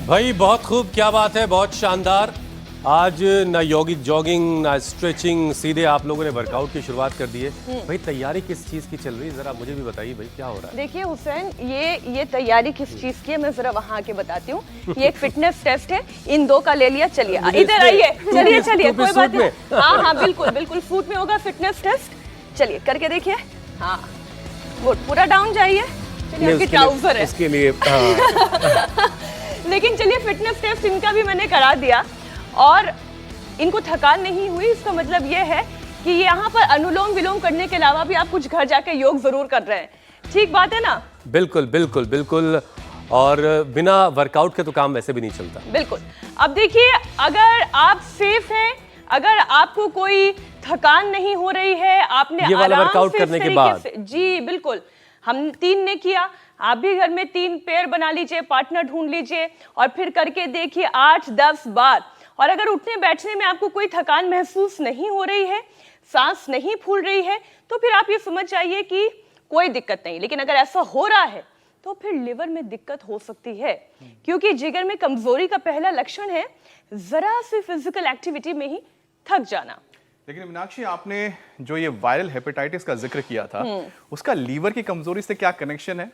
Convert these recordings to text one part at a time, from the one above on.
भाई बहुत खूब, क्या बात है, बहुत शानदार। आज ना जॉगिंग ना स्ट्रेचिंग, सीधे आप लोगों ने वर्कआउट की शुरुआत कर दी है। भाई तैयारी किस चीज की चल रही है, जरा मुझे भी बताइए भाई, क्या हो रहा है? देखिए हुसैन, ये तैयारी किस चीज की है मैं जरा वहां आके बताती हूँ। ये एक फिटनेस टेस्ट है, इन दो का ले लिया। चलिए इधर आइए, चलिए कोई बात नहीं। हाँ हाँ बिल्कुल बिल्कुल, फूट में होगा फिटनेस टेस्ट। चलिए करके देखिए। हाँ गुड, पूरा डाउन जाइए। चलिए आपके ट्राउजर है उसके लिए लेकिन चलिए फिटनेस टेस्ट इनका भी मैंने करा दिया और इनको थकान नहीं हुई। इसका मतलब ये है कि यहाँ पर अनुलोम विलोम करने के अलावा भी आप कुछ घर जाके योग जरूर कर रहे हैं। ठीक बात है ना? बिल्कुल बिल्कुल बिल्कुल। और बिना वर्कआउट के तो काम वैसे भी नहीं चलता। बिल्कुल। अब देखिए, अगर आप सेफ हैं, अगर आपको कोई थकान नहीं हो रही है, आपने ये वाला आराम वर्कआउट से करने इस के तरीके बाद से, जी बिल्कुल, हम 3 ने किया, आप भी घर में 3 पेयर बना लीजिए, पार्टनर ढूंढ लीजिए और फिर करके देखिए 8-10 बार। और अगर उठने बैठने में आपको कोई थकान महसूस नहीं हो रही है, सांस नहीं फूल रही है, तो फिर आप ये समझ जाइए कि कोई दिक्कत नहीं। लेकिन अगर ऐसा हो रहा है तो फिर लिवर में दिक्कत हो सकती है, क्योंकि जिगर में कमजोरी का पहला लक्षण है जरा सी फिजिकल एक्टिविटी में ही थक जाना। लेकिन मीनाक्षी, आपने जो ये वायरल हेपेटाइटिस का जिक्र किया था, उसका लीवर की कमजोरी से क्या कनेक्शन है?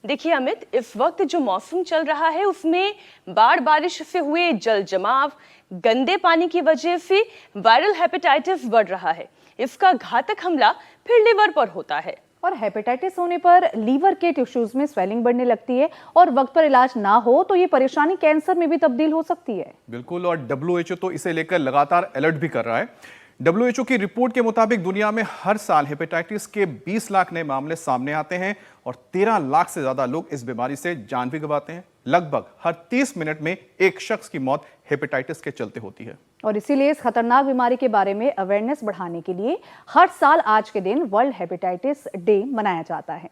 देखिए अमित, इस वक्त जो मौसम चल रहा है उसमें बाढ़ बारिश से हुए जल जमाव, गंदे पानी की वजह से वायरल हेपेटाइटिस बढ़ रहा है। इसका घातक हमला फिर लिवर पर होता है और हेपेटाइटिस होने पर लीवर के टिश्यूज में स्वेलिंग बढ़ने लगती है और वक्त पर इलाज ना हो तो ये परेशानी कैंसर में भी तब्दील हो सकती है। बिल्कुल, और WHO तो इसे लेकर लगातार अलर्ट भी कर रहा है। WHO की रिपोर्ट के मुताबिक दुनिया में हर साल हेपेटाइटिस के 20 लाख नए मामले सामने आते हैं और 13 लाख से ज्यादा लोग इस बीमारी से जान भी गंवाते हैं। लगभग हर 30 मिनट में एक शख्स की मौत हेपेटाइटिस के चलते होती है। और इसीलिए इस खतरनाक बीमारी के बारे में अवेयरनेस बढ़ाने के लिए हर साल आज के दिन वर्ल्ड हेपेटाइटिस डे मनाया जाता है।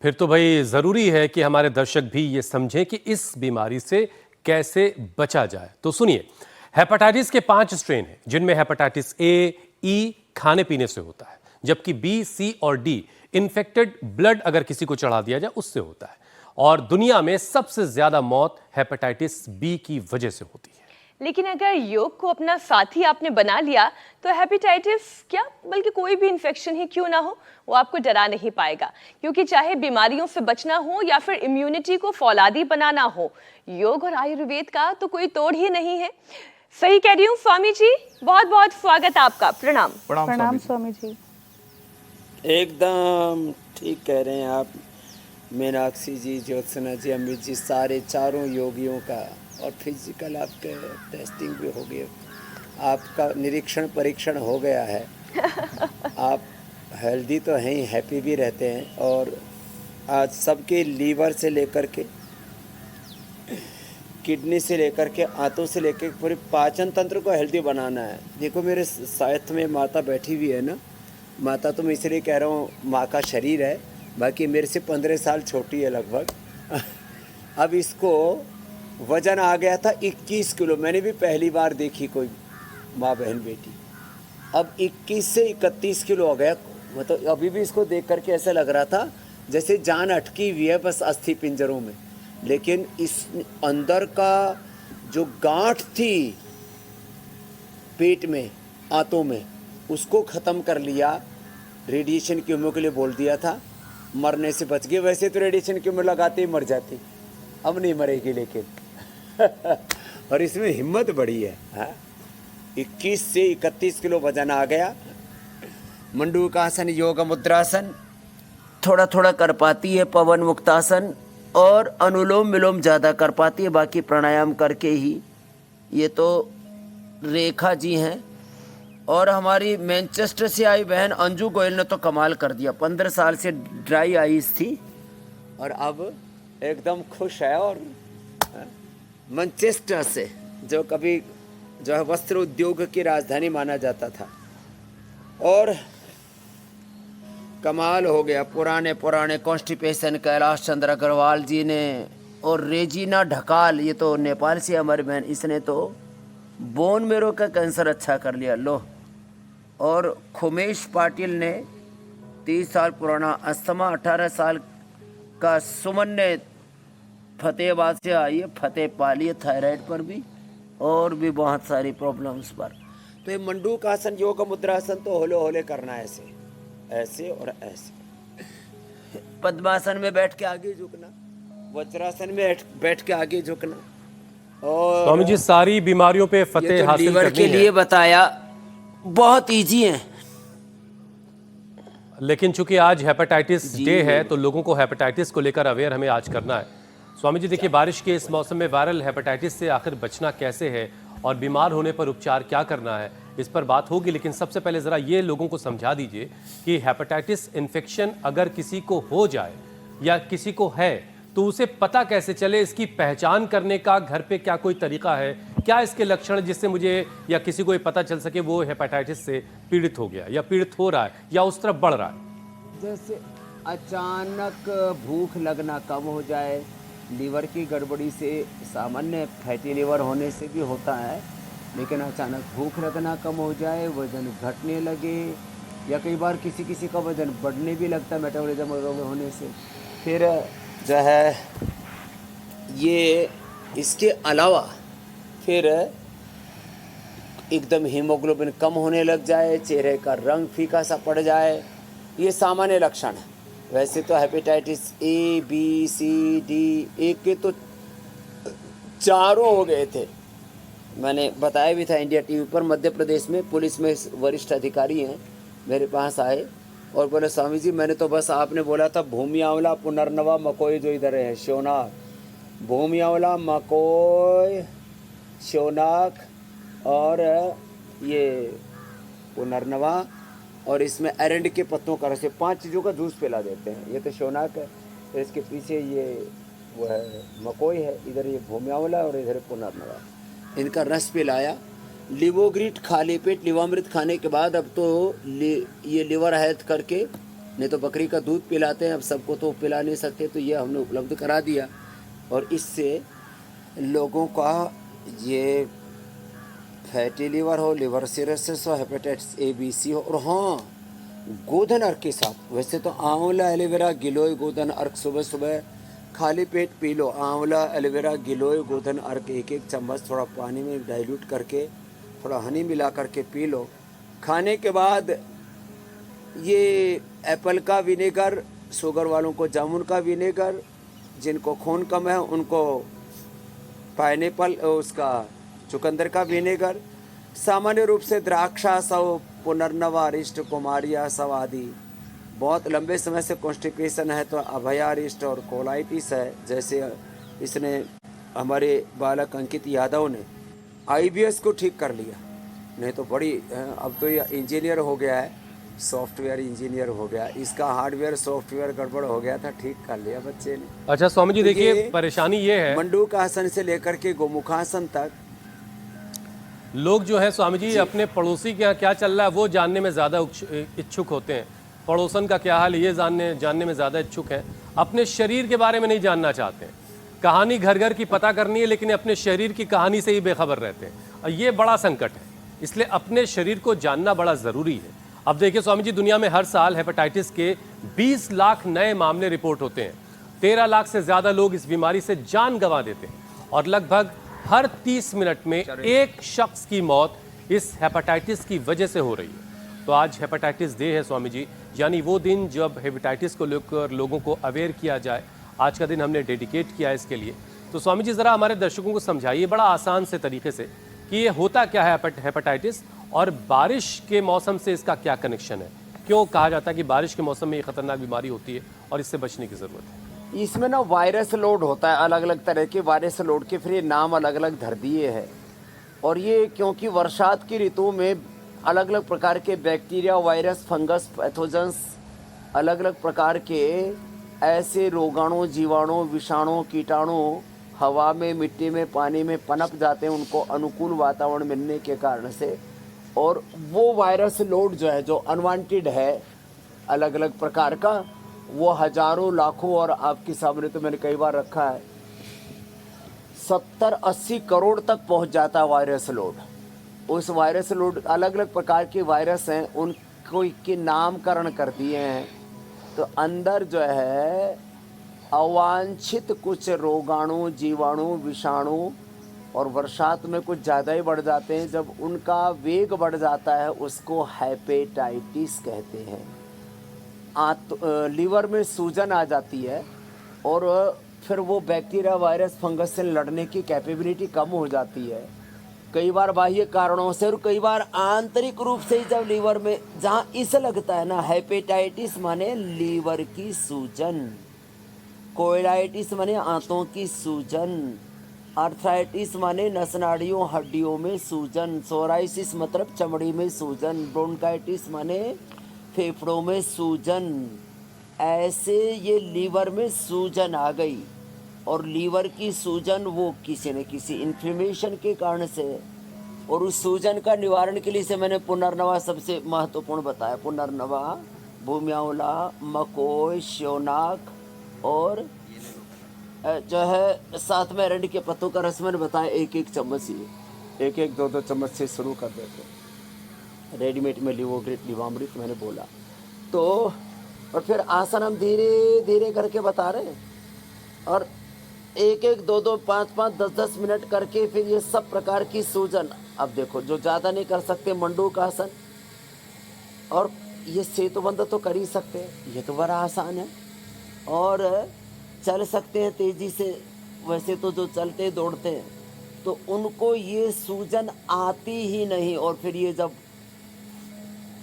फिर तो भाई जरूरी है कि हमारे दर्शक भी ये समझें कि इस बीमारी से कैसे बचा जाए। तो सुनिए, हेपेटाइटिस के 5 स्ट्रेन हैं, जिनमें हेपेटाइटिस ए, ई खाने पीने से होता है, जबकि बी, सी और डी इन्फेक्टेड ब्लड अगर किसी को चढ़ा दिया जाए उससे होता है। और दुनिया में सबसे ज्यादा मौत हेपेटाइटिस बी की वजह से होती है। लेकिन अगर योग को अपना साथी आपने बना लिया तो हेपेटाइटिस क्या, बल्कि कोई भी इन्फेक्शन ही क्यों ना हो, वो आपको डरा नहीं पाएगा। क्योंकि चाहे बीमारियों से बचना हो या फिर इम्यूनिटी को फौलादी बनाना हो, योग और आयुर्वेद का तो कोई तोड़ ही नहीं है। सही कह रही हूँ स्वामी जी? बहुत बहुत स्वागत आपका। प्रणाम। प्रणाम स्वामी जी। एकदम ठीक कह रहे हैं आप मीनाक्षी जी, ज्योत्सना जी, अमित जी, सारे चारों योगियों का। और फिजिकल आपके टेस्टिंग भी हो गई, आपका निरीक्षण परीक्षण हो गया है। आप हेल्दी तो हैं ही, हैप्पी भी रहते हैं। और आज सबके लीवर से लेकर के किडनी से लेकर के आंतों से लेकर पूरे पाचन तंत्र को हेल्दी बनाना है। देखो मेरे साथ में माता बैठी हुई है ना, माता तो मैं इसलिए कह रहा हूँ, माँ का शरीर है, बाकी मेरे से 15 साल छोटी है लगभग। अब इसको वजन आ गया था 21 किलो। मैंने भी पहली बार देखी कोई माँ बहन बेटी। अब 21 से 31 किलो हो गया। मतलब अभी भी इसको देख करके ऐसा लग रहा था जैसे जान अटकी हुई है बस अस्थि पिंजरों में। लेकिन इस अंदर का जो गांठ थी पेट में, आंतों में, उसको ख़त्म कर लिया। रेडिएशन की उम्र के लिए बोल दिया था, मरने से बच गए। वैसे तो रेडिएशन की उम्र लगाते ही मर जाती, अब नहीं मरेगी लेकिन। और इसमें हिम्मत बढ़ी है। हाँ? 21 से 31 किलो वजन आ गया। मंडूकासन, योग मुद्रासन थोड़ा थोड़ा कर पाती है, पवन मुक्तासन और अनुलोम विलोम ज़्यादा कर पाती है, बाकी प्राणायाम करके ही। ये तो रेखा जी हैं। और हमारी मैनचेस्टर से आई बहन अंजू गोयल ने तो कमाल कर दिया। 15 साल से ड्राई आइज थी और अब एकदम खुश है। और मैनचेस्टर से, जो कभी जो है वस्त्र उद्योग की राजधानी माना जाता था, और कमाल हो गया। पुराने कॉन्स्टिपेशन कैलाश चंद्र अग्रवाल जी ने, और रेजिना ढकाल, ये तो नेपाल से हमारी बहन, इसने तो बोन मेरो का कैंसर अच्छा कर लिया लो। और खुमेश पाटिल ने 30 साल पुराना अस्थमा, 18 साल का सुमन ने फतेहाबाद से आई है, फतेह पा ली है थायराइड पर भी और भी बहुत सारी प्रॉब्लम्स पर। तो ये मंडूक आसन, योग मुद्रासन तो होले होले करना है, ऐसे ऐसे और ऐसे। पद्मासन में बैठ के आगे झुकना, वज्रासन में बैठ के आगे झुकना। और स्वामी जी सारी बीमारियों पे ये फतेह तो हासिल लीवर करनी के है, लिए बताया, बहुत इजी है। लेकिन चूंकि आज हेपेटाइटिस डे है तो लोगों को हेपेटाइटिस को लेकर अवेयर हमें आज करना है। स्वामी जी देखिए, बारिश के इस मौसम में वायरल हेपेटाइटिस से आखिर बचना कैसे है और बीमार होने पर उपचार क्या करना है, इस पर बात होगी। लेकिन सबसे पहले ज़रा ये लोगों को समझा दीजिए कि हेपेटाइटिस इन्फेक्शन अगर किसी को हो जाए या किसी को है तो उसे पता कैसे चले, इसकी पहचान करने का घर पे क्या कोई तरीका है, क्या इसके लक्षण जिससे मुझे या किसी को ये पता चल सके वो हेपेटाइटिस से पीड़ित हो गया या पीड़ित हो रहा है या उस तरफ बढ़ रहा है। जैसे अचानक भूख लगना कम हो जाए, लीवर की गड़बड़ी से, सामान्य फैटी लीवर होने से भी होता है, लेकिन अचानक भूख लगना कम हो जाए, वजन घटने लगे, या कई बार किसी का वजन बढ़ने भी लगता है मेटाबॉलिज्म होने से। फिर जो है ये इसके अलावा फिर एकदम हीमोग्लोबिन कम होने लग जाए, चेहरे का रंग फीका सा पड़ जाए, ये सामान्य लक्षण है। वैसे तो hepatitis A B C D, एक के तो चारों हो गए थे, मैंने बताया भी था इंडिया टीवी पर। मध्य प्रदेश में पुलिस में वरिष्ठ अधिकारी हैं, मेरे पास आए और बोले स्वामी जी मैंने तो बस आपने बोला था भूमि आंवला, पुनर्नवा, मकोई जो इधर है शिवनाक, भूमि आंवला, मकोई, शिवनाक और ये पुनर्नवा, और इसमें एरंड के पत्तों का रस, 5 चीज़ों का जूस पिला देते हैं। ये तो शिवनाक है, फिर इसके पीछे ये वो है मकोई है, इधर ये भूमि आंवला और इधर पुनर्नवा, इनका रस पिलाया। लिवोग्रिट खाली पेट लिवामृत खाने के बाद अब तो ये लिवर हेल्थ करके, नहीं तो बकरी का दूध पिलाते हैं, अब सबको तो पिला नहीं सकते, तो ये हमने उपलब्ध करा दिया। और इससे लोगों का ये फैटी लीवर हो, लिवर सिरोसिस हो, हेपेटाइटिस ए बी सी हो, और हाँ गोधन अर्क के साथ, वैसे तो आंवला एलोवेरा गिलोय गोधन अर्क सुबह सुबह खाली पेट पी लो। आंवला एलोवेरा गिलोय गोधन अर्क 1-1 चम्मच थोड़ा पानी में डाइल्यूट करके थोड़ा हनी मिला करके पी लो। खाने के बाद ये एप्पल का विनेगर, शुगर वालों को जामुन का विनेगर, जिनको खून कम है उनको पाइनएप्पल उसका चुकंदर का विनेगर, सामान्य रूप से द्राक्षा सव, पुनर्नवा, अरिष्ट, कुमारिया सव आदि। बहुत लंबे समय से कॉन्स्टिपेशन है तो अभया अरिष्ट और कोलाइटिस है, जैसे इसने हमारे बालक अंकित यादव ने IBS को ठीक कर लिया, नहीं तो बड़ी अब तो ये इंजीनियर हो गया है, सॉफ्टवेयर इंजीनियर हो गया, इसका हार्डवेयर सॉफ्टवेयर गड़बड़ हो गया था, ठीक कर लिया बच्चे ने। अच्छा स्वामी जी तो देखिए, ये परेशानी ये है मंडूक आसन से लेकर के गोमुखासन तक लोग जो है स्वामी जी अपने पड़ोसी के यहाँ क्या चल रहा है वो जानने में ज़्यादा इच्छुक होते हैं, पड़ोसन का क्या हाल ये जानने में ज़्यादा इच्छुक हैं, अपने शरीर के बारे में नहीं जानना चाहते हैं। कहानी घर घर की पता करनी है लेकिन अपने शरीर की कहानी से ही बेखबर रहते हैं, और ये बड़ा संकट है। इसलिए अपने शरीर को जानना बड़ा ज़रूरी है। अब देखिए स्वामी जी, दुनिया में हर साल हेपेटाइटिस के 20 लाख नए मामले रिपोर्ट होते हैं, 13 लाख से ज़्यादा लोग इस बीमारी से जान गंवा देते हैं, और लगभग हर 30 मिनट में एक शख्स की मौत इस हेपेटाइटिस की वजह से हो रही है। तो आज हेपेटाइटिस डे है स्वामी जी, यानी वो दिन जब हेपेटाइटिस को लेकर लोगों को अवेयर किया जाए, आज का दिन हमने डेडिकेट किया है इसके लिए। तो स्वामी जी ज़रा हमारे दर्शकों को समझाइए बड़ा आसान से तरीके से कि ये होता क्या है हेपेटाइटिस, और बारिश के मौसम से इसका क्या कनेक्शन है, क्यों कहा जाता है कि बारिश के मौसम में ये खतरनाक बीमारी होती है और इससे बचने की ज़रूरत है। इसमें ना वायरस लोड होता है, अलग अलग तरह के वायरस लोड के, फिर ये नाम अलग अलग धर दिए हैं। और ये क्योंकि वर्षात की ऋतु में अलग अलग प्रकार के बैक्टीरिया, वायरस, फंगस, पैथोजेंस, अलग अलग प्रकार के ऐसे रोगाणु, जीवाणु, विषाणु, कीटाणु हवा में, मिट्टी में, पानी में पनप जाते हैं, उनको अनुकूल वातावरण मिलने के कारण से। और वो वायरस लोड जो है, जो अनवांटेड है अलग अलग प्रकार का, वो हजारों, लाखों, और आपके सामने तो मैंने कई बार रखा है 70-80 करोड़ तक पहुंच जाता है वायरस लोड। उस वायरस लोड, अलग अलग प्रकार के वायरस हैं, उनको के नामकरण कर दिए हैं। तो अंदर जो है अवांछित कुछ रोगाणु, जीवाणु, विषाणु और वर्षात में कुछ ज़्यादा ही बढ़ जाते हैं। जब उनका वेग बढ़ जाता है उसको हेपेटाइटिस कहते हैं। लीवर में सूजन आ जाती है और फिर वो बैक्टीरिया, वायरस, फंगस से लड़ने की कैपेबिलिटी कम हो जाती है। कई बार बाह्य कारणों से और कई बार आंतरिक रूप से ही जब लीवर में जहाँ इस लगता है ना, हेपेटाइटिस माने लीवर की सूजन, कोइलाइटिस माने आंतों की सूजन, आर्थराइटिस माने नस नाड़ियों हड्डियों में सूजन, सोराइसिस मतलब चमड़ी में सूजन, ब्रोंकाइटिस माने फेफड़ों में सूजन। ऐसे ये लीवर में सूजन आ गई और लीवर की सूजन वो किसी न किसी इन्फ्लेमेशन के कारण से, और उस सूजन का निवारण के लिए से मैंने पुनर्नवा सबसे महत्वपूर्ण बताया। पुनर्नवा, भूमियावला, मकोई, श्योनाक और जो है साथ में अरंडी के पत्तों का रस मैंने बताया, एक एक चम्मच ही, एक एक दो दो चम्मच से शुरू कर देते। रेडीमेड में लिवोग्रेट, लिवामृत मैंने बोला तो, और फिर आसन हम धीरे धीरे करके बता रहे हैं और एक एक दो दो 5-5 10-10 मिनट करके फिर ये सब प्रकार की सूजन। अब देखो जो ज़्यादा नहीं कर सकते मंडूक आसन, और ये सेतुबंद तो कर ही सकते हैं, ये तो बड़ा आसान है। और चल सकते हैं तेज़ी से, वैसे तो जो चलते दौड़ते हैं तो उनको ये सूजन आती ही नहीं। और फिर ये जब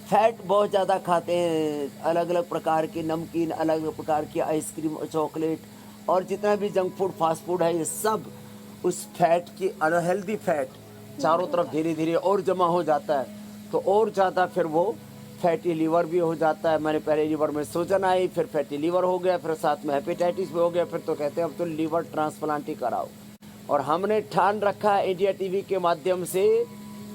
फैट बहुत ज़्यादा खाते हैं, अलग अलग प्रकार के नमकीन, अलग अलग प्रकार की आइसक्रीम, चॉकलेट और जितना भी जंक फूड, फास्ट फूड है, ये सब उस फैट की, अनहेल्दी फैट चारों तरफ धीरे धीरे और जमा हो जाता है, तो और ज़्यादा फिर वो फैटी लीवर भी हो जाता है। मैंने पहले लीवर में सूजन आई, फिर फैटी लीवर हो गया, फिर साथ में हेपेटाइटिस भी हो गया, फिर तो कहते हैं अब तो लीवर ट्रांसप्लांट ही कराओ। और हमने ठान रखा है इंडिया टीवी के माध्यम से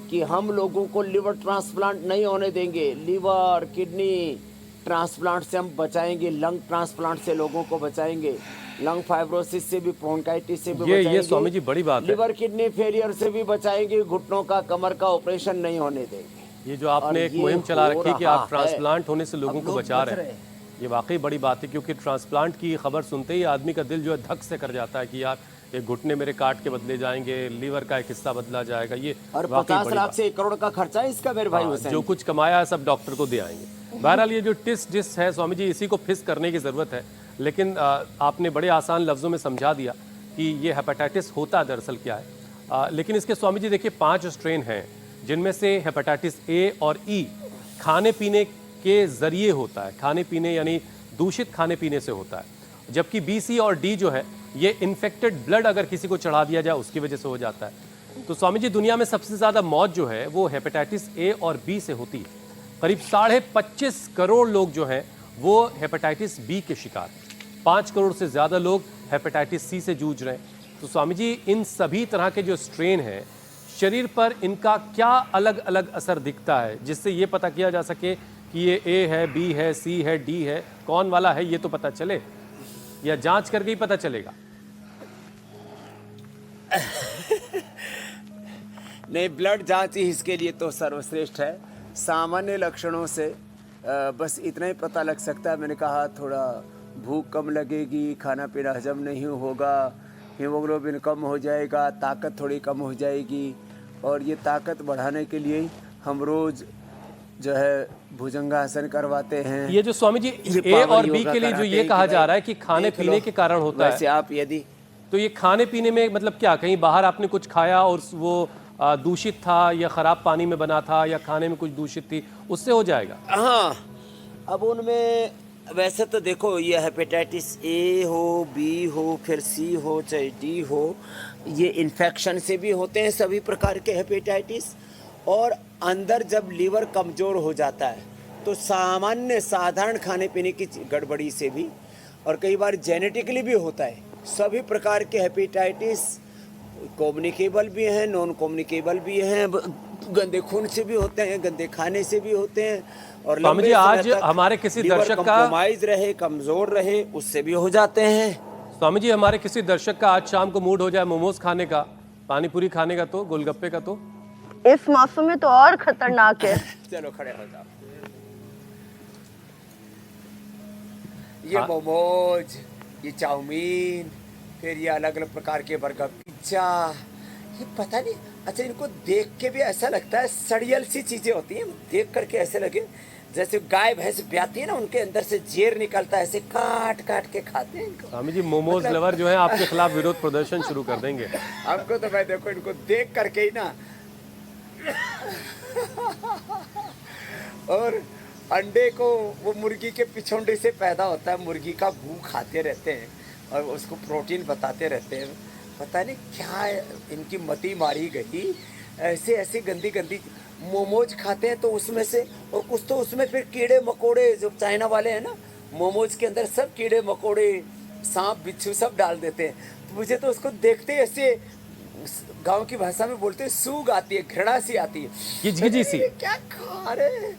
कि हम लोगों को लीवर ट्रांसप्लांट नहीं होने देंगे। लीवर, किडनी ट्रांसप्लांट से हम बचाएंगे, लंग ट्रांसप्लांट से लोगों को बचाएंगे, लंग फाइब्रोसिस से भी, ब्रोंकाइटिस से भी बचाएंगे। ये स्वामी जी बड़ी बात है। लीवर किडनी फेलियर से भी बचाएंगे, घुटनों का, कमर का ऑपरेशन नहीं होने देंगे। ये जो आपने एक मुहिम चला रखी कि आप ट्रांसप्लांट होने से लोगों को बचा रहे हैं, ये वाकई बड़ी बात है, क्योंकि ट्रांसप्लांट की खबर सुनते ही आदमी का दिल जो है धक से कर जाता है कि यार ये घुटने मेरे काट के बदले जाएंगे, लीवर का एक हिस्सा बदला जाएगा। ये और वाकई 50 बड़ी लाख बात से 1 करोड़ का खर्चा है इसका मेरे भाई है। हुसैन। जो कुछ कमाया है सब डॉक्टर को दे आएंगे। बहरहाल ये जो टिस डिस है स्वामी जी, इसी को फिस करने की ज़रूरत है, लेकिन आपने बड़े आसान लफ्ज़ों में समझा दिया कि ये हेपेटाइटिस होता दरअसल क्या है। लेकिन इसके स्वामी जी देखिए 5 स्ट्रेन हैं, जिनमें से हेपेटाइटिस ए और ई खाने पीने के ज़रिए होता है, खाने पीने यानी दूषित खाने पीने से होता है, जबकि बी, सी और डी जो है ये इन्फेक्टेड ब्लड अगर किसी को चढ़ा दिया जाए उसकी वजह से हो जाता है। तो स्वामी जी दुनिया में सबसे ज़्यादा मौत जो है वो हेपेटाइटिस ए और बी से होती है। करीब 25.5 करोड़ लोग जो हैं वो हेपेटाइटिस बी के शिकार, 5 करोड़ से ज़्यादा लोग हेपेटाइटिस सी से जूझ रहे हैं। तो स्वामी जी इन सभी तरह के जो स्ट्रेन हैं, शरीर पर इनका क्या अलग अलग असर दिखता है जिससे ये पता किया जा सके कि ये ए है, बी है, सी है, डी है, कौन वाला है ये तो पता चले, या जांच करके ही पता चलेगा? नहीं, ब्लड जांच ही इसके लिए तो सर्वश्रेष्ठ है। सामान्य लक्षणों से बस इतना ही पता लग सकता है। मैंने कहा थोड़ा भूख कम लगेगी, खाना पीना हजम नहीं होगा, हीमोग्लोबिन कम हो जाएगा, ताकत थोड़ी कम हो जाएगी, और ये ताकत बढ़ाने के लिए हम रोज़ जो है भुजंगासन करवाते हैं। ये जो स्वामी जी ए और बी के लिए जो ये कहा जा रहा है कि खाने पीने के कारण होता है, वैसे आप यदि तो ये खाने पीने में मतलब क्या, कहीं बाहर आपने कुछ खाया और वो दूषित था या खराब पानी में बना था या खाने में कुछ दूषित थी, उससे हो जाएगा? हाँ, अब उनमें वैसे तो देखो ये हेपेटाइटिस ए हो, बी हो, फिर सी हो, चाहे डी हो, ये इन्फेक्शन से भी होते हैं सभी प्रकार के हेपेटाइटिस। और अंदर जब लीवर कमज़ोर हो जाता है तो सामान्य साधारण खाने पीने की गड़बड़ी से भी, और कई बार जेनेटिकली भी होता है। सभी प्रकार के हेपेटाइटिस कम्युनिकेबल भी हैं, नॉन कम्युनिकेबल भी हैं, गंदे खून से भी होते हैं, गंदे खाने से भी होते हैं, और स्वामी जी आज हमारे किसी दर्शक का कॉम्प्रोमाइज रहे, कमज़ोर रहे, उससे भी हो जाते हैं। स्वामी जी हमारे किसी दर्शक का आज शाम को मूड हो जाए मोमोज खाने का, पानी पूरी खाने का, तो गोलगप्पे का, तो इस मौसम में तो और खतरनाक है। चलो खड़े हो जाओ। ये मोमोज ये चाउमीन, फिर ये अलग अलग प्रकार के बर्गर, पिज्जा, ये पता नहीं। अच्छा, इनको देख के भी ऐसा लगता है सड़ियल सी चीजें होती हैं, देख करके ऐसे लगे जैसे गाय भैंस ब्याती है ना, उनके अंदर से जेर निकलता है, ऐसे काट काट के खाते हैं इनको। स्वामी जी मोमोज लवर जो है आपके खिलाफ विरोध प्रदर्शन शुरू कर देंगे। आपको तो भाई देखो, इनको देख करके ही ना और अंडे को वो मुर्गी के पिछोंडे से पैदा होता है, मुर्गी का गू खाते रहते हैं और उसको प्रोटीन बताते रहते हैं। पता नहीं क्या इनकी मति मारी गई, ऐसे ऐसे गंदी गंदी मोमोज खाते हैं तो उसमें से, और कुछ तो उसमें फिर कीड़े मकोड़े, जो चाइना वाले हैं ना, मोमोज के अंदर सब कीड़े मकोड़े, सांप बिच्छू सब डाल देते हैं। तो मुझे तो उसको देखते ही ऐसे गांव की भाषा में बोलते हैं सूग आती है, घृणा सी आती है, गिजगिजी सी। क्या खा रहे,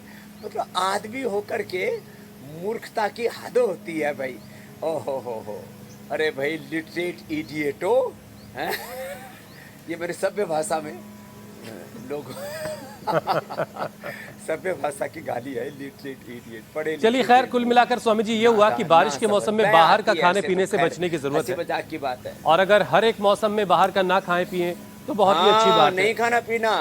मतलब आदमी होकर के मूर्खता की हद होती है भाई। ओहो हो, अरे भाई लिटरेट इडियटो, ये मेरे सभ्य भाषा में लोग सभ्य भाषा की गाली है, लिटरेट इडियट। पढ़े चलिए खैर, कुल मिलाकर स्वामी जी ये हुआ कि बारिश के मौसम में बाहर का खाने पीने से बचने की जरूरत है, मजाक की बात है। और अगर हर एक मौसम में बाहर का ना खाएं पिए तो बहुत ही अच्छी बात है। नहीं खाना पीना।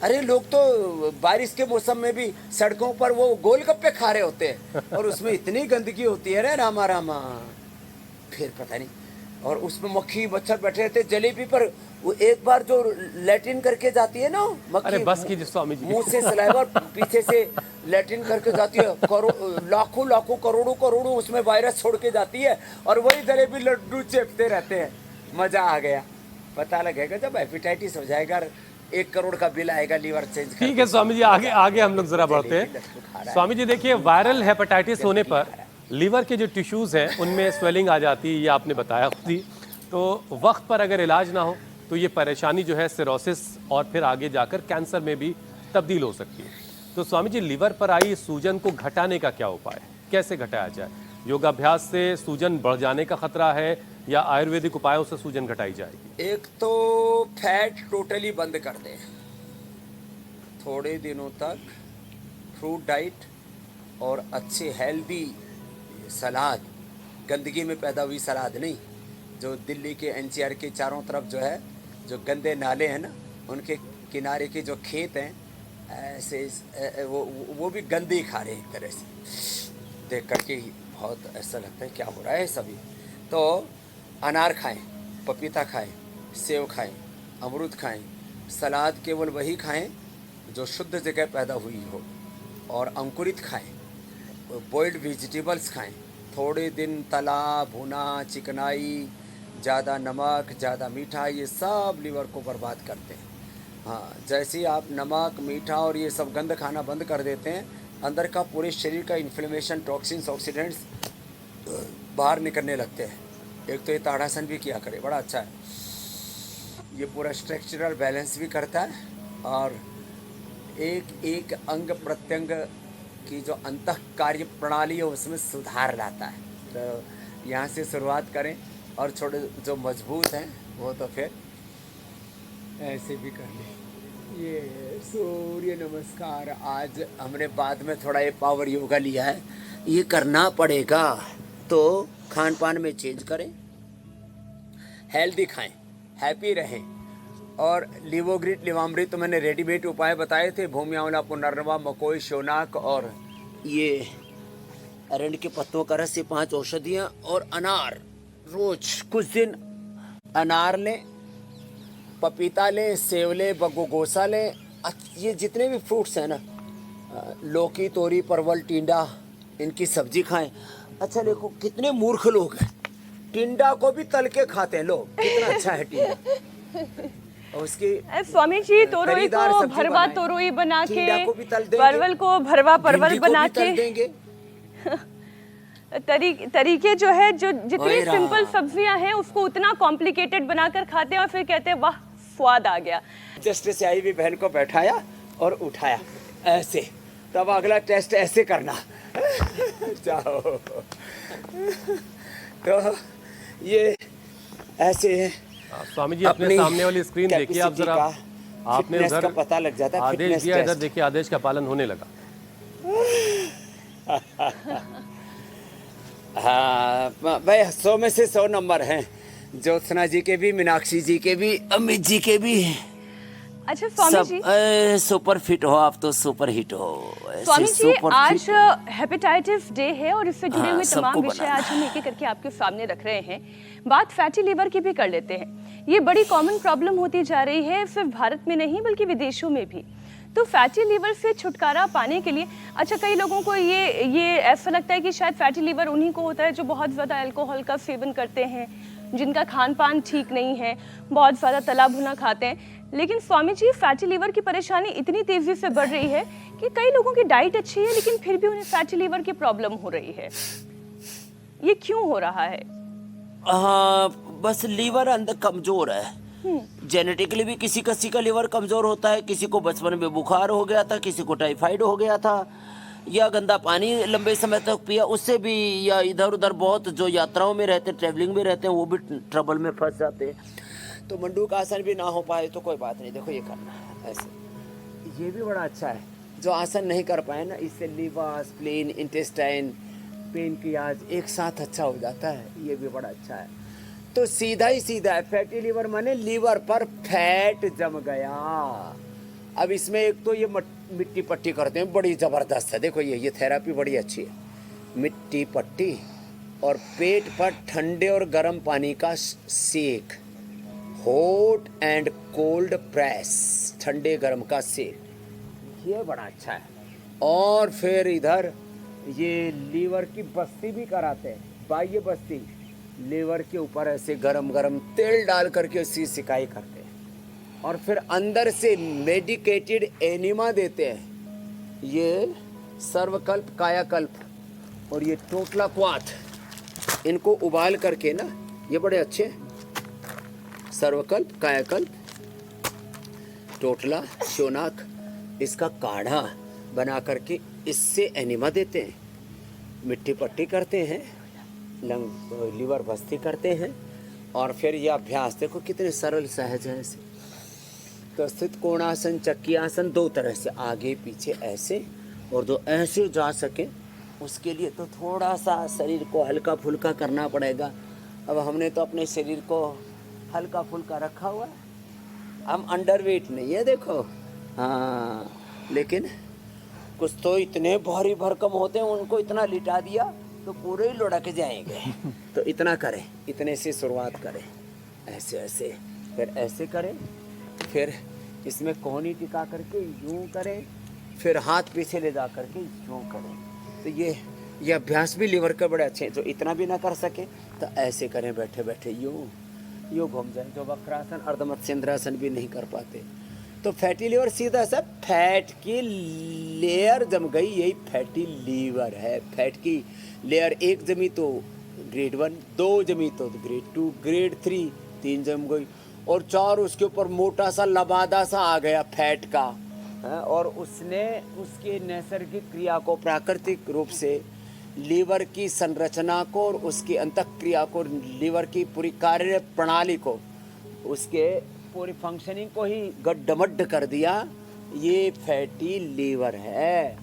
अरे लोग तो बारिश के मौसम में भी सड़कों पर वो गोलगप्पे खा रहे होते हैं और उसमें इतनी गंदगी होती है, रे रामा रामा, फिर पता नहीं, और उसमें मक्खी मच्छर बैठे रहते। जलेबी पर वो एक बार जो लैट्रिन करके जाती है ना मक्खी, अरे बस कीजिए स्वामी जी, मुंह से सलाइवा पीछे से लैट्रिन करके जाती है, लाखों लाखों करोड़ों करोड़ों उसमें वायरस छोड़ के जाती है, और वही जलेबी लड्डू चेपते रहते हैं। मजा आ गया। पता लगेगा जब हेपेटाइटिस हो जाएगा, 1 करोड़ का बिल आएगा लीवर चेंज। ठीक है स्वामी जी, आगे आगे हम लोग जरा बढ़ते हैं। स्वामी जी देखिए, वायरल हेपेटाइटिस होने पर लीवर के जो टिश्यूज हैं उनमें स्वेलिंग आ जाती है, ये आपने बताया खुद ही। तो वक्त पर अगर इलाज ना हो तो ये परेशानी जो है सिरोसिस और फिर आगे जाकर कैंसर में भी तब्दील हो सकती है। तो स्वामी जी, लीवर पर आई सूजन को घटाने का क्या उपाय है, कैसे घटाया जाए? योगाभ्यास से सूजन बढ़ जाने का खतरा है या आयुर्वेदिक उपायों से सूजन घटाई जाएगी? एक तो फैट टोटली बंद कर दे, थोड़े दिनों तक फ्रूट डाइट और अच्छे हेल्दी सलाद, गंदगी में पैदा हुई सलाद नहीं, जो दिल्ली के एनसीआर के चारों तरफ जो है, जो गंदे नाले हैं ना, उनके किनारे के जो खेत हैं, ऐसे वो भी गंदे खा रहे हैं एक तरह से। देख करके ही बहुत ऐसा लगता है क्या हो रहा है सभी। तो अनार खाएं, पपीता खाएं, सेब खाएं, अमरूद खाएं, सलाद केवल वही खाएं जो शुद्ध जगह पैदा हुई हो, और अंकुरित खाएं, बॉइल्ड वेजिटेबल्स खाएं। थोड़े दिन तला भुना चिकनाई, ज़्यादा नमक ज़्यादा मीठा, ये सब लीवर को बर्बाद करते हैं। हाँ, जैसे ही आप नमक मीठा और ये सब गंद खाना बंद कर देते हैं, अंदर का पूरे शरीर का इन्फ्लेमेशन, टॉक्सिन्स, ऑक्सीडेंट्स बाहर निकलने लगते हैं। एक तो ये ताड़ासन भी किया करे, बड़ा अच्छा है, ये पूरा स्ट्रक्चरल बैलेंस भी करता है, और एक एक अंग प्रत्यंग की जो अंतः कार्य प्रणाली है उसमें सुधार लाता है। तो यहाँ से शुरुआत करें, और छोटे जो मजबूत हैं वो तो फिर ऐसे भी कर लें। ये सूर्य नमस्कार आज हमने बाद में थोड़ा ये पावर योगा लिया है, ये करना पड़ेगा। तो खान पान में चेंज करें, हेल्दी खाएं, हैप्पी रहें, और लिवोग्रिट लिवामृत तो मैंने रेडीमेड उपाय बताए थे, भूमि आंवला, पुनर्नवा, मकोई, शोनाक, और ये अरंड के पत्तों का रस, ये 5 औषधियाँ, और अनार। रोज कुछ दिन अनार लें, पपीता लें, सेव लें, बगोगोसा लें, ये जितने भी फ्रूट्स हैं ना, लौकी, तोरी, परवल, टिंडा, इनकी सब्जी खाएं। अच्छा देखो कितने मूर्ख लोग हैं, टिंडा को भी तल के खाते हैं लोग, कितना अच्छा है टिंडा। और उसकी स्वामी जी, तोरई को भरवा तोरई बना के, परवल को भरवा परवल बना के, तरीके जो है, जो जितनी सिंपल सब्जियां हैं उसको उतना कॉम्प्लिकेटेड बनाकर खाते हैं, और फिर कहते हैं वाह स्वाद आ गया। टेस्ट से आई हुई बहन को बैठाया और उठाया ऐसे, तब अगला टेस्ट ऐसे करना जाओ। तो ये ऐसे है। स्वामी जी अपने सामने वाली स्क्रीन देखिए आप जरा, आपने उधर का पता लग जाता है, आदेश दिया, इधर देखिए आदेश का पालन होने लगा। हाँ भाई 100 में से 100 नंबर हैं। ज्योत्सना जी के भी, मीनाक्षी जी के भी, अमित जी के भी। अच्छा स्वामी सब जी, सुपर फिट हो आप तो, सुपर हिट हो ऐसे स्वामी जी सुपर आज फिट। हेपेटाइटिस डे है और इससे जुड़े हाँ, हुए सबको तमाम विषय बनाना आज हम एक एक करके आपके सामने रख रहे हैं। बात फैटी लिवर की भी कर लेते हैं। ये बड़ी कॉमन प्रॉब्लम होती जा रही है, सिर्फ भारत में नहीं बल्कि विदेशों में भी। तो फैटी लिवर से छुटकारा पाने के लिए, अच्छा कई लोगों को ये ऐसा लगता है कि शायद फैटी लिवर उन्हीं को होता है जो बहुत ज़्यादा अल्कोहल का सेवन करते हैं, जिनका खान पान ठीक नहीं है, बहुत ज़्यादा तला भुना खाते हैं। लेकिन स्वामी जी, फैटी लिवर की परेशानी इतनी तेज़ी से बढ़ रही है कि कई लोगों की डाइट अच्छी है लेकिन फिर भी उन्हें फैटी लिवर की प्रॉब्लम हो रही है। ये क्यों हो रहा है? हाँ, बस लीवर अंदर कमजोर है। जेनेटिकली भी किसी का लीवर कमजोर होता है, किसी को बचपन में बुखार हो गया था, किसी को टाइफाइड हो गया था, या गंदा पानी लंबे समय तक पिया उससे भी, या इधर उधर बहुत जो यात्राओं में रहते, ट्रैवलिंग में रहते हैं, वो भी ट्रबल में फंस जाते हैं। तो मंडूक आसन भी ना हो पाए तो कोई बात नहीं, देखो ये करना है ऐसे। ये भी बड़ा अच्छा है। जो आसन नहीं कर पाए ना, इससे लीवर, स्प्लीन, इंटेस्टाइन, पेनक्रियाज एक साथ अच्छा हो जाता है। ये भी बड़ा अच्छा है। तो सीधा ही सीधा है, फैटी लीवर माने लीवर पर फैट जम गया। अब इसमें एक तो ये मिट्टी पट्टी करते हैं, बड़ी ज़बरदस्त है। देखो ये थेरापी बड़ी अच्छी है। मिट्टी पट्टी और पेट पर ठंडे और गर्म पानी का सेक, हॉट एंड कोल्ड प्रेस, ठंडे गर्म का सेक, ये बड़ा अच्छा है। और फिर इधर ये लीवर की बस्ती भी कराते हैं, बाह्य बस्ती। लीवर के ऊपर ऐसे गरम गरम तेल डाल करके उसकी सिकाई करते हैं और फिर अंदर से मेडिकेटेड एनिमा देते हैं। ये सर्वकल्प, कायाकल्प और ये टोटला क्वाथ, इनको उबाल करके ना, ये बड़े अच्छे हैं। सर्वकल्प, कायाकल्प, टोटला, शोनाक, इसका काढ़ा बना करके इससे एनिमा देते हैं। मिट्टी पट्टी करते हैं, लीवर बस्ती करते हैं और फिर ये अभ्यास देखो कितने सरल सहज है ऐसे। तो स्थित कोणासन, चक्की आसन, दो तरह से, आगे पीछे ऐसे, और जो ऐसे जा सके उसके लिए तो थोड़ा सा शरीर को हल्का फुल्का करना पड़ेगा। अब हमने तो अपने शरीर को हल्का फुल्का रखा हुआ है, हम अंडरवेट नहीं है देखो। हाँ, लेकिन कुछ तो इतने भारी भरकम होते हैं, उनको इतना लिटा दिया तो पूरे ही लुढ़क जाएंगे। तो इतना करें, इतने से शुरुआत करें, ऐसे ऐसे, फिर ऐसे करें, फिर इसमें कोहनी टिका करके यूं करें, फिर हाथ पीछे ले जा करके यूं करें। तो ये अभ्यास भी लीवर के बड़े अच्छे हैं। जो इतना भी ना कर सके तो ऐसे करें, बैठे बैठे यूं घूम जाए। जो वक्रासन, अर्धमत्स्येंद्रासन भी नहीं कर पाते तो फैटी लीवर सीधा सा फैट की लेयर जम गई, यही फैटी लीवर है। फैट की लेयर एक जमी तो ग्रेड 1, 2 जमी तो ग्रेड 2, ग्रेड 3, 3 जम गई, और 4 उसके ऊपर मोटा सा लबादा सा आ गया फैट का। और उसने उसके नैसर्गिक क्रिया को, प्राकृतिक रूप से लीवर की संरचना को और उसकी अंतःक्रिया को, लीवर की पूरी कार्य प्रणाली को, उसके पूरी फंक्शनिंग को ही गड्ढमड्ढ कर दिया। ये फैटी लीवर है।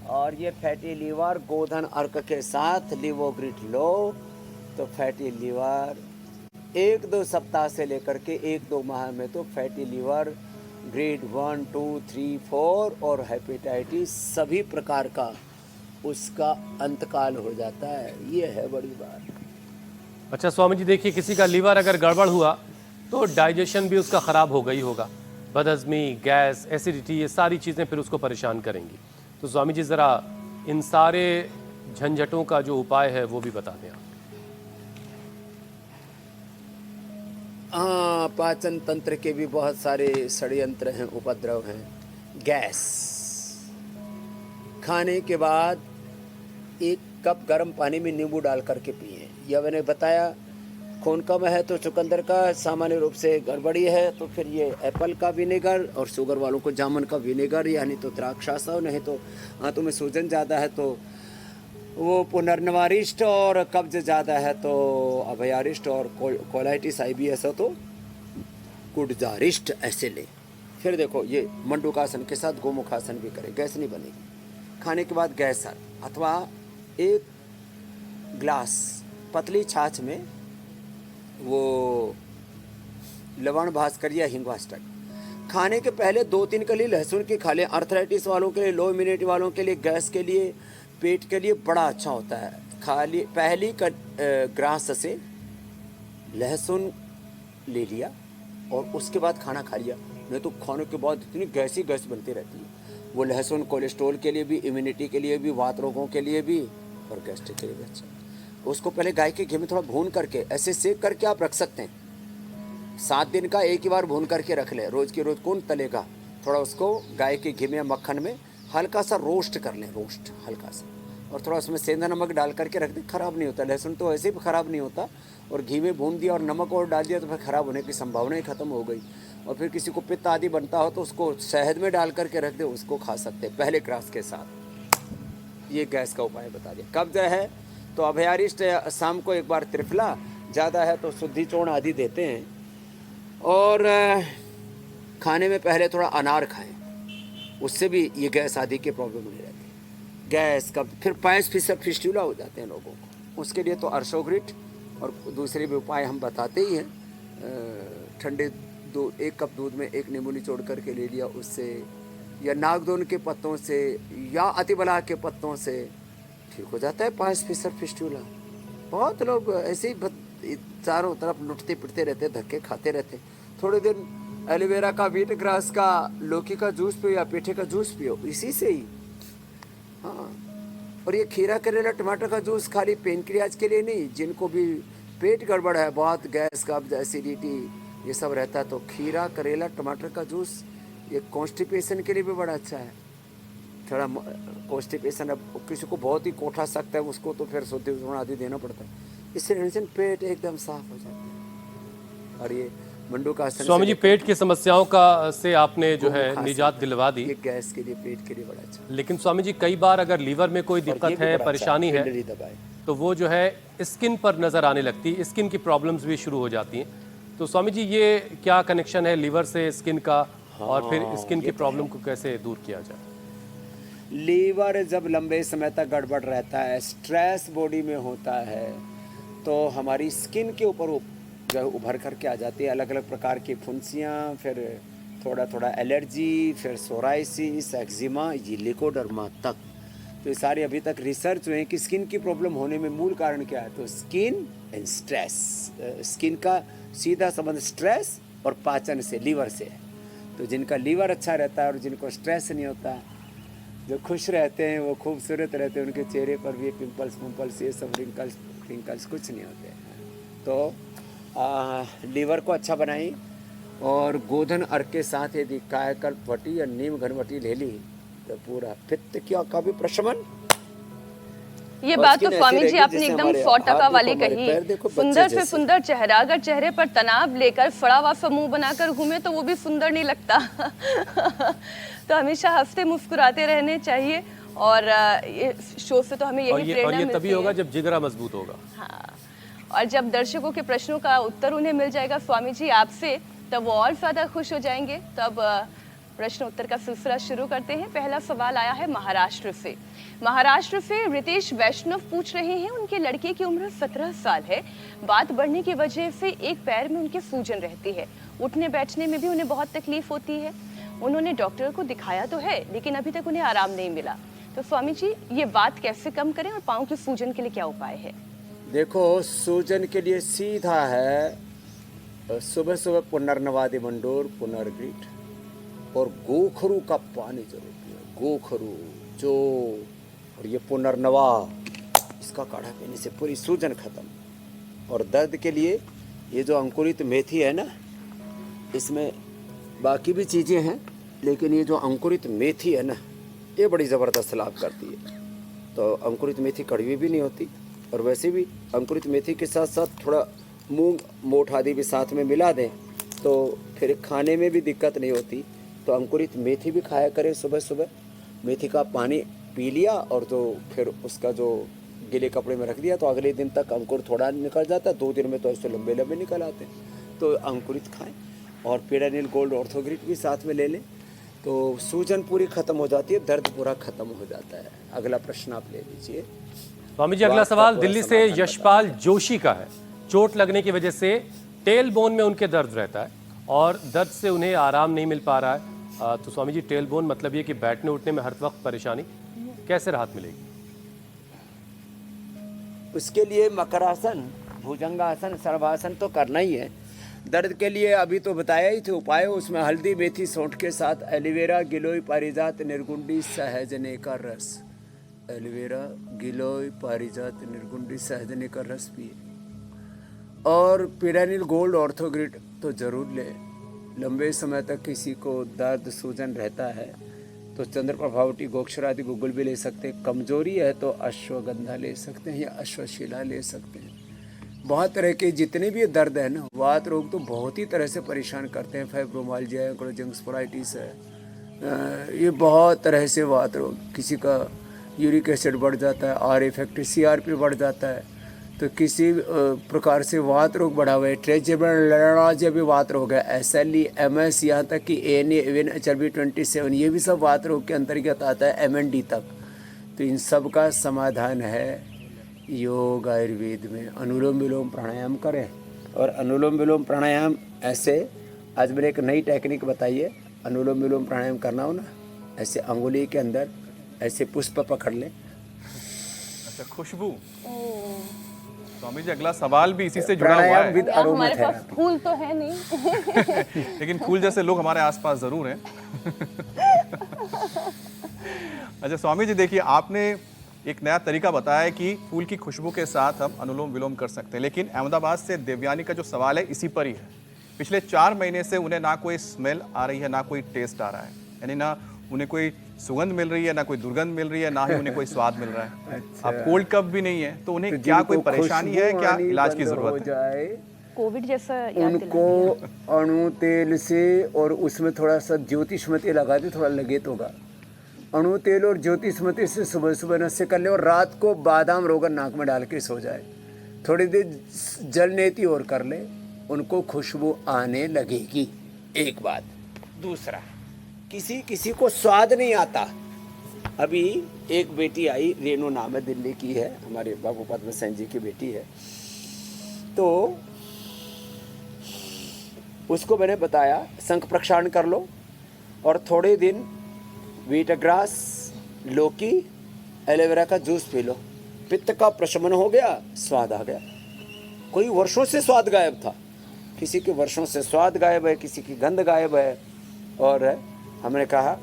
और ये फैटी लीवर गोधन अर्क के साथ लिवोग्रिड लो तो फैटी लीवर 1-2 सप्ताह से लेकर के 1-2 माह में तो फैटी लीवर ग्रेड 1, 2, 3, 4 और हेपेटाइटिस सभी प्रकार का उसका अंतकाल हो जाता है। ये है बड़ी बात। अच्छा स्वामी जी, देखिए किसी का लीवर अगर गड़बड़ हुआ तो डाइजेशन भी उसका ख़राब हो गई होगा, बदहज़मी, गैस, एसिडिटी, ये सारी चीज़ें फिर उसको परेशान करेंगी। तो स्वामी जी ज़रा इन सारे झंझटों का जो उपाय है वो भी बता दें आप। हाँ, पाचन तंत्र के भी बहुत सारे षड्यंत्र हैं, उपद्रव हैं। गैस, खाने के बाद 1 कप गर्म पानी में नींबू डाल करके पिए। यह मैंने बताया। खून कम है तो चुकंदर का सामान्य रूप से गड़बड़ी है तो फिर ये एप्पल का विनेगर, और शुगर वालों को जामुन का विनेगर, यानी तो द्राक्षासा, नहीं तो हाथों में सूजन ज़्यादा है तो वो पुनर्नवारिष्ट, और कब्ज ज़्यादा है तो अभयारिष्ट, और कोलाइटिस IBS है तो कुडजारिष्ट, ऐसे ले। फिर देखो ये मंडूकासन के साथ गोमुखासन भी करें, गैस नहीं बनेगी। खाने के बाद गैस अथवा 1 ग्लास पतली छाछ में वो लवण भास्कर या हिंगवाष्टक खाने के पहले 2-3 कली लहसुन की खा लें। अर्थराइटिस वालों के लिए, लो इम्यूनिटी वालों के लिए, गैस के लिए, पेट के लिए बड़ा अच्छा होता है। खाली पहली ग्रास से लहसुन ले लिया और उसके बाद खाना खा लिया, नहीं तो खाने के बाद इतनी गैस बनती रहती है। वो लहसुन कोलेस्ट्रॉल के लिए भी, इम्यूनिटी के लिए भी, वात रोगों के लिए भी और गैस्ट्रिक के लिए भी अच्छा। उसको पहले गाय के घी में थोड़ा भून करके ऐसे सेक करके आप रख सकते हैं। 7 दिन का एक ही बार भून करके रख ले, रोज की रोज कौन तलेगा। थोड़ा उसको गाय के घी में, मक्खन में हल्का सा रोस्ट कर लें, रोस्ट हल्का सा, और थोड़ा उसमें सेंधा नमक डाल करके रख दें। ख़राब नहीं होता, लहसुन तो ऐसे भी ख़राब नहीं होता, और घी में भून दिया और नमक और डाल दिया तो फिर ख़राब होने की संभावना ही ख़त्म हो गई। और फिर किसी को पित्त आदि बनता हो तो उसको शहद में डाल करके रख दे, उसको खा सकते हैं पहले ग्रास के साथ। ये गैस का उपाय बता दिया। कब्ज है तो अभयारिष्ट शाम को एक बार त्रिफला, ज़्यादा है तो शुद्धि चूर्ण आदि देते हैं। और खाने में पहले थोड़ा अनार खाएं, उससे भी ये गैस आदि के प्रॉब्लम नहीं रहती। गैस का फिर 5% फिस्टुला हो जाते हैं लोगों को, उसके लिए तो अर्शोग्रिट और दूसरे भी उपाय हम बताते ही हैं। ठंडे 1 कप दूध में 1 नींबू निचोड़ करके ले लिया, उससे, या नागदोन के पत्तों से या अतिबला के पत्तों से ठीक हो जाता है 5% फिस्टुला। बहुत लोग ऐसे ही चारों तरफ लुटते पिटते रहते, धक्के खाते रहते। थोड़े दिन एलोवेरा का, व्हीट ग्रास का, लौकी का जूस पियो या पेठे का जूस पियो, इसी से ही। हाँ, और ये खीरा, करेला, टमाटर का जूस खाली पेनक्रियाज के लिए नहीं, जिनको भी पेट गड़बड़ है, बहुत गैस, कब्ज, एसिडिटी ये सब रहता है, तो खीरा, करेला, टमाटर का जूस ये कॉन्स्टिपेशन के लिए भी बड़ा अच्छा है। थोड़ा कॉन्स्टिपेशन, अब किसी को बहुत ही कोठा सख्त है, उसको तो फिर शुद्धि चूर्ण आदि देना पड़ता है। इससे टेंशन पेट एकदम साफ हो जाता है। और ये मंडू का आसन, स्वामी जी, पेट की समस्याओं का से आपने जो है निजात दिलवा दी। ये गैस के लिए, पेट के लिए बड़ा अच्छा। लेकिन स्वामी जी, कई बार अगर लीवर में कोई दिक्कत है, परेशानी है, तो वो जो है स्किन पर नजर आने लगती है, स्किन की प्रॉब्लम्स भी शुरू हो जाती हैं। तो स्वामी जी, ये क्या कनेक्शन है लीवर से स्किन का, और फिर स्किन की प्रॉब्लम को कैसे दूर किया जाए? लीवर जब लंबे समय तक गड़बड़ रहता है, स्ट्रेस बॉडी में होता है, तो हमारी स्किन के ऊपर जो उभर करके आ जाती है अलग अलग प्रकार की फुंसियाँ, फिर थोड़ा थोड़ा एलर्जी, फिर सोराइसिस, एक्जिमा, लिकोडर्मा तक। तो ये सारी अभी तक रिसर्च हुए कि स्किन की प्रॉब्लम होने में मूल कारण क्या है। तो स्किन एंड स्ट्रेस, स्किन का सीधा संबंध स्ट्रेस और पाचन से, लीवर से है। तो जिनका लीवर अच्छा रहता है और जिनको स्ट्रेस नहीं होता, जो खुश रहते हैं, वो खूबसूरत रहते हैं, उनके चेहरे पर भी पिंपल्स ये सब रिंकल्स कुछ नहीं होते। तो लीवर को अच्छा बनाई, और गोधन अर्क के साथ यदि कायाकल्प वटी या नीम घनवटी ले ली तो पूरा पित्त का भी प्रशमन। ये बात तो स्वामी जी आपने एकदम 100% वाली कही। सुंदर से सुंदर चेहरा, अगर चेहरे पर तनाव लेकर फड़ा हुआ सा मुंह बनाकर घूमे तो वो भी सुंदर नहीं लगता। तो हमेशा हंसते मुस्कुराते रहने चाहिए, और ये शो से तो हमें यही प्रेरणा मिलती है। और ये तभी होगा जब जिगरा मजबूत होगा। हाँ, और जब दर्शकों के प्रश्नों का उत्तर उन्हें मिल जाएगा स्वामी जी आपसे, तब वो और ज्यादा खुश हो जाएंगे। तब प्रश्न उत्तर का सिलसिला शुरू करते हैं। पहला सवाल आया है महाराष्ट्र से। महाराष्ट्र से रितेश वैष्णव पूछ रहे हैं, उनके लड़के की उम्र 17 साल है। बात बढ़ने की वजह से एक पैर में उनके सूजन रहती है, उठने बैठने में भी उन्हें बहुत तकलीफ होती है। उन्होंने डॉक्टर को दिखाया तो है, लेकिन अभी तक उन्हें आराम नहीं मिला। तो स्वामी जी, ये बात कैसे कम करें और पाँव के सूजन के लिए क्या उपाय है? देखो, सूजन के लिए सीधा है, सुबह सुबह पुनर्नवादि मंडोर, पुनर्ग्रीट और गोखरू का पानी जरूर पिए। गोखरू जो, और ये पुनर्नवा, इसका काढ़ा पीने से पूरी सूजन खत्म। और दर्द के लिए ये जो अंकुरित मेथी है ना, इसमें बाकी भी चीज़ें हैं, लेकिन ये जो अंकुरित मेथी है ना, ये बड़ी ज़बरदस्त लाभ करती है। तो अंकुरित मेथी कड़वी भी नहीं होती, और वैसे भी अंकुरित मेथी के साथ साथ थोड़ा मूंग मोठ आदि भी साथ में मिला दें तो फिर खाने में भी दिक्कत नहीं होती। तो अंकुरित मेथी भी खाया करें सुबह सुबह। मेथी का पानी पी लिया और तो फिर उसका जो गीले कपड़े में रख दिया, तो अगले दिन तक अंकुर थोड़ा निकल जाता है। 2 दिन में तो ऐसे लंबे लंबे निकल आते हैं। तो अंकुरित खाएं, और पीडानिल गोल्ड ऑर्थोग्रिट भी साथ में ले लें, तो सूजन पूरी ख़त्म हो जाती है, दर्द पूरा ख़त्म हो जाता है। अगला प्रश्न आप ले लीजिए। स्वामी जी, अगला सवाल दिल्ली से यशपाल जोशी का है। चोट लगने की वजह से टेल बोन में उनके दर्द रहता है और दर्द से उन्हें आराम नहीं मिल पा रहा है। तो स्वामी जी, टेल बोन मतलब ये कि बैठने उठने में हर वक्त परेशानी, कैसे राहत मिलेगी? उसके लिए मकरासन, भुजंगासन, सर्वासन तो करना ही है। दर्द के लिए अभी तो बताया ही थे उपाय, उसमें हल्दी, मेथी, सौंठ के साथ एलोवेरा, गिलोय, पारिजात, निर्गुंडी, सहजने का रस। एलोवेरा, गिलोय, पारिजात, निर्गुंडी, सहजने का रस पिए। और पिरानिल गोल्ड ऑर्थोग्रिड तो ज़रूर ले। लंबे समय तक किसी को दर्द सूजन रहता है तो चंद्रप्रभावटी, गोक्षरादि गुग्गुल भी ले सकते हैं। कमजोरी है तो अश्वगंधा ले सकते हैं या अश्वशिला ले सकते हैं। बहुत तरह के जितने भी दर्द है ना, वात रोग तो बहुत ही तरह से परेशान करते हैं। फाइब्रोमाइल्जिया है, क्रोजंगस्पोराइटिस है, ये बहुत तरह से वात रोग। किसी का यूरिक एसिड बढ़ जाता है, आर इफेक्ट, CRP बढ़ जाता है, तो किसी प्रकार से वात रोग बढ़ा हुआ है। ट्रेजेबल भी वात रोग है, SLE, MS, यहाँ तक कि ANA, इवन HRV27, ये भी सब वात रोग के अंतर्गत आता है, MND तक। तो इन सब का समाधान है योग आयुर्वेद में। अनुलोम विलोम प्राणायाम करें, और अनुलोम विलोम प्राणायाम ऐसे, आज मैंने एक नई टेक्निक बताई है। अनुलोम विलोम प्राणायाम करना हो ना, ऐसे अंगुली के अंदर ऐसे पुष्प पकड़ लें। अच्छा, खुशबू। स्वामी जी, अगला सवाल भी इसी से जुड़ा हुआ प्राणायाम है। विद हमारे पास अरोमाथेरेपी। फूल तो है नहीं। लेकिन फूल जैसे लोग हमारे आसपास जरूर हैं। अच्छा स्वामी जी, देखिए आपने एक नया तरीका बताया है कि फूल की खुशबू के साथ हम अनुलोम विलोम कर सकते हैं, लेकिन अहमदाबाद से देवयानी का जो सवाल है इसी पर ही है। पिछले 4 महीने से उन्हें ना कोई स्मेल आ रही है, ना कोई टेस्ट आ रहा है, यानी ना उन्हें कोई सुगंध मिल रही है, ना कोई दुर्गंध मिल रही है, ना ही उन्हें कोई स्वाद मिल रहा है। अच्छा। अब कोल्ड कफ भी नहीं है, तो उन्हें तो क्या कोई जिनको परेशानी है, खुशबू क्या आनी इलाज की बंद हो जरूरत है? जाए, कोविड जैसा याद दिला उनको अणु तेल से और उसमें थोड़ा सा ज्योतिषमती लगा दे, थोड़ा लगे तो होगा। अणु तेल और ज्योतिषमती से सुबह सुबह नशे कर ले, और रात को बादाम रोगन नाक में डाल के सो जाए। थोड़ी देर जल नेति और कर ले, उनको खुशबू आने लगेगी। एक बात। दूसरा, किसी किसी को स्वाद नहीं आता। अभी एक बेटी आई, रेणु नाम है, दिल्ली की है, हमारे बाबू पद्म सेन जी की बेटी है। तो उसको मैंने बताया शंख प्रक्षालन कर लो और थोड़े दिन वीटग्रास, लौकी, एलोवेरा का जूस पी लो। पित्त का प्रशमन हो गया, स्वाद आ गया। कोई वर्षों से स्वाद गायब था, किसी के वर्षों से स्वाद गायब है, किसी की गंध गायब है। और हमने कहा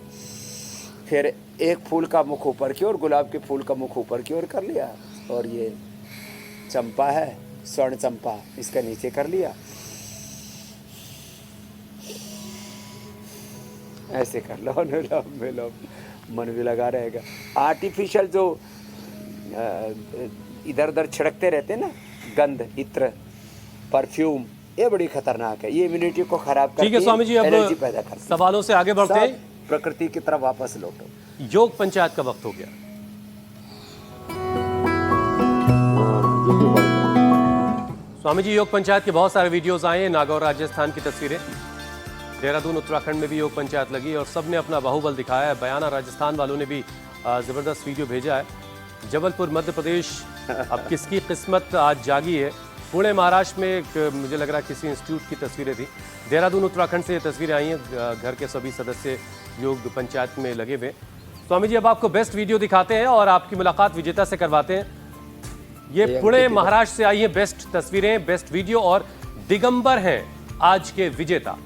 फिर एक फूल का मुख ऊपर की ओर, गुलाब के फूल का मुख ऊपर की ओर कर लिया, और ये चंपा है, स्वर्ण चंपा, इसका नीचे कर लिया। ऐसे कर लो, अनुलोम विलोम, मन भी लगा रहेगा। आर्टिफिशियल जो इधर उधर छिड़कते रहते हैं ना, गंध, इत्र, परफ्यूम, ये बड़ी खतरनाक है, ये इम्यूनिटी को खराब करती है। ठीक है स्वामी जी, एलर्जी अब पैदा करती है। सवालों से आगे बढ़ते हैं। सब प्रकृति की तरफ वापस लौटो। योग पंचायत का वक्त हो गया। स्वामी जी, योग पंचायत के बहुत सारे वीडियोस आए हैं। नागौर राजस्थान की तस्वीरें, देहरादून उत्तराखंड में भी योग पंचायत लगी और सबने अपना बाहुबल दिखाया है। बयाना राजस्थान वालों ने भी जबरदस्त वीडियो भेजा है। जबलपुर मध्य प्रदेश, अब किसकी किस्मत आज जागी है। पुणे महाराष्ट्र में एक, मुझे लग रहा है किसी इंस्टीट्यूट की तस्वीरें थी। देहरादून उत्तराखंड से ये तस्वीरें आई हैं। घर के सभी सदस्य योग पंचायत में लगे हुए। स्वामी जी, अब आपको बेस्ट वीडियो दिखाते हैं और आपकी मुलाकात विजेता से करवाते हैं। ये पुणे महाराष्ट्र से आई है बेस्ट तस्वीरें, बेस्ट वीडियो, और दिगंबर हैं आज के विजेता।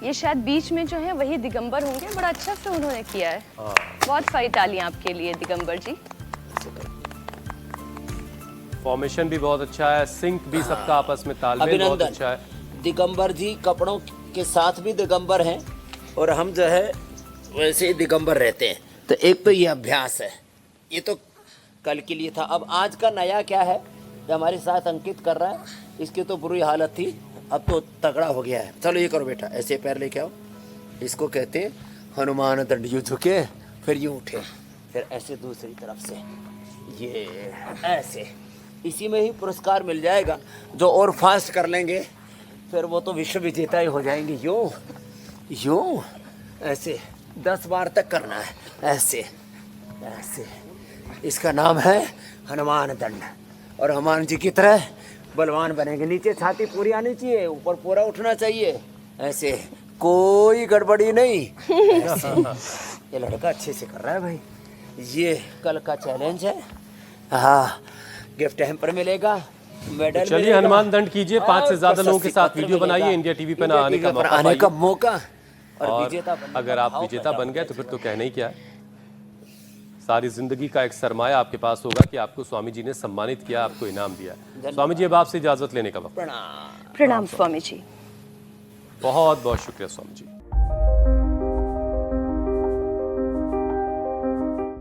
ये शायद बीच में जो है वही दिगंबर होंगे। बड़ा अच्छा से उन्होंने किया है। बहुत सारी तालियां आपके लिए दिगंबर जी। फॉर्मेशन भी बहुत अच्छा है, सिंक भी सबका आपस में तालमेल बहुत अच्छा है। दिगंबर जी कपड़ों के साथ भी दिगंबर हैं और हम जो है वैसे ही दिगंबर रहते हैं। तो एक तो ये अभ्यास है, ये तो कल के लिए था। अब आज का नया क्या है जो हमारे साथ अंकित कर रहा है, इसकी तो बुरी हालत थी, अब तो तगड़ा हो गया है। चलो ये करो बेटा, ऐसे पैर लेके आओ, इसको कहते हैं हनुमान दंड। यूँ झुके, फिर यूँ उठे, फिर ऐसे दूसरी तरफ से, ये ऐसे। इसी में ही पुरस्कार मिल जाएगा। जो और फास्ट कर लेंगे फिर वो तो विश्व विजेता ही हो जाएंगे। यूँ यूँ ऐसे 10 बार तक करना है, ऐसे ऐसे इसका नाम है हनुमान दंड। और हनुमान जी की तरह बलवान बनेंगे। नीचे छाती पूरी आनी चाहिए, ऊपर पूरा उठना चाहिए, ऐसे कोई गड़बड़ी नहीं। ऐसे। ये लड़का अच्छे से कर रहा है भाई। ये कल का चैलेंज है। हाँ, गिफ्ट हैम्पर मिलेगा, मेडल चलिए मिलेगा। हनुमान दंड कीजिए, 5 से ज्यादा और लोगों के साथ प्रशस्ति वीडियो पत्र बनाइए, मिलेगा। इंडिया टीवी पे इंडिया आने का टीवी पर मौका आने का पाइए। मौका। और और विजेता बनने अगर का आप भाव विजेता पैदा बन गए होता तो फिर है। तो कहना ही क्या है। सारी जिंदगी का एक सरमाया आपके पास होगा कि आपको स्वामी जी ने सम्मानित किया, आपको इनाम दिया। स्वामी जी अब आपसे इजाजत लेने का वक्त। प्रणाम। प्रणाम स्वामी जी। बहुत बहुत शुक्रिया स्वामी जी।